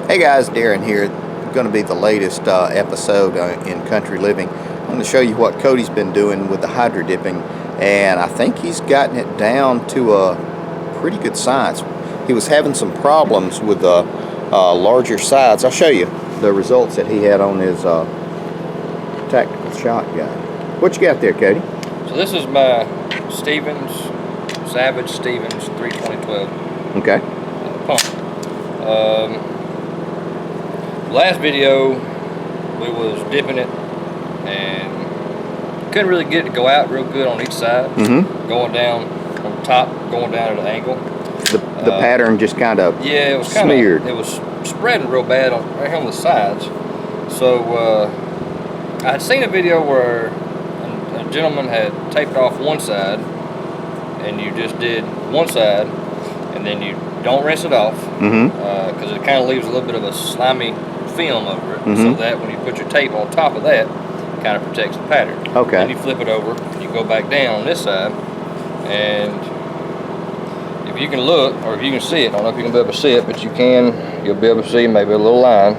Hey guys, Darren here. Going to be the latest episode in Country Living. I'm going to show you what Cody's been doing with the hydro dipping, and I think he's gotten it down to a pretty good science. He was having some problems with the larger sides. I'll show you the results that he had on his tactical shotgun. What you got there, Cody? So this is my Savage Stevens 32012 Okay. pump. Last video we was dipping it and couldn't really get it to go out real good on each side. Going down on top, going down at an angle. The pattern just kind of it was smeared. It was spreading real bad right on the sides. So I had seen a video where a gentleman had taped off one side, and you just did one side, and then you don't rinse it off because it kind of leaves a little bit of a slimy film over it, so that when you put your tape on top of that, it kind of protects the pattern. Okay. Then you flip it over, and you go back down on this side, and if you can look, or if you can see it, I don't know if you can be able to see it, but you'll be able to see maybe a little line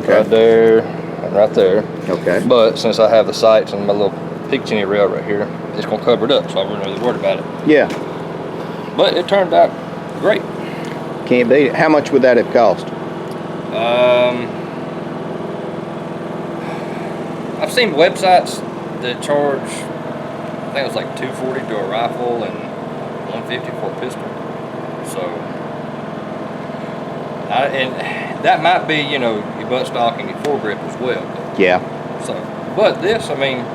right there and right there. Okay. But since I have the sights and my little Picatinny rail right here, it's going to cover it up, so I wasn't really worried about it. Yeah. But it turned out great. Can't beat it. How much would that have cost? I've seen websites that charge, I think it was like $240 to a rifle and $150 for a pistol. So, and that might be, you know, your butt stock and your foregrip as well. But, yeah. So, but this, I mean,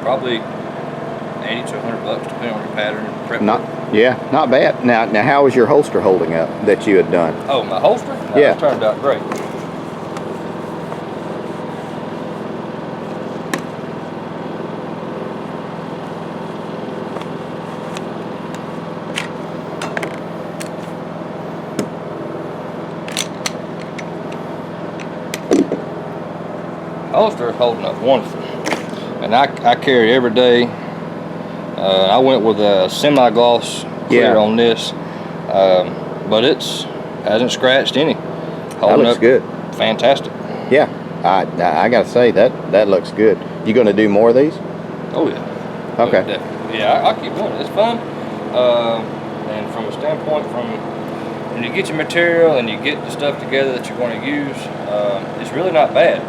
probably $80 to $100 depending on your pattern and prep. Not bad. Now how was your holster holding up that you had done? Oh, my holster? No, yeah. It turned out great. Holster is holding up wonderful, and I carry it every day. I went with a semi-gloss clear on this, but hasn't scratched any. Holding that looks good. Fantastic. Yeah, I gotta say that looks good. You gonna do more of these? Oh yeah. Okay. Yeah, I'll keep doing it. It's fun, and from a standpoint when you get your material and you get the stuff together that you're going to use, it's really not bad.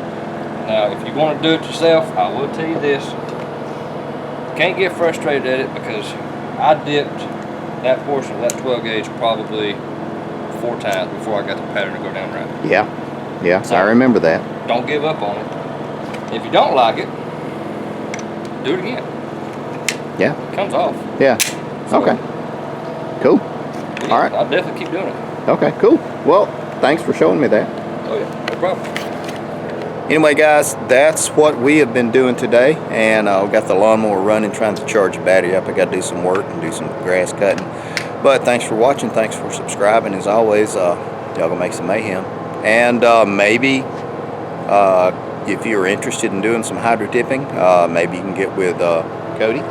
Now, if you want to do it yourself, I will tell you this. You can't get frustrated at it because I dipped that portion of that 12 gauge probably 4 times before I got the pattern to go down right. Yeah, so I remember that. Don't give up on it. If you don't like it, do it again. Yeah. It comes off. Yeah. So, okay. Cool. Yeah, all right. I'll definitely keep doing it. Okay, cool. Well, thanks for showing me that. Oh yeah, no problem. Anyway guys, that's what we have been doing today, and we got the lawnmower running, trying to charge the battery up. I got to do some work and do some grass cutting. But thanks for watching, thanks for subscribing. As always, y'all gonna make some mayhem. And maybe if you're interested in doing some hydro dipping, maybe you can get with Cody,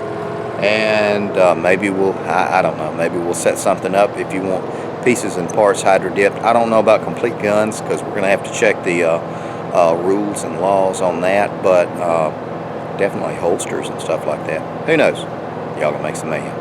and maybe I don't know, maybe we'll set something up if you want pieces and parts hydro dipped. I don't know about complete guns because we're gonna have to check the rules and laws on that, but definitely holsters and stuff like that. Who knows? Y'all gonna make some mayhem.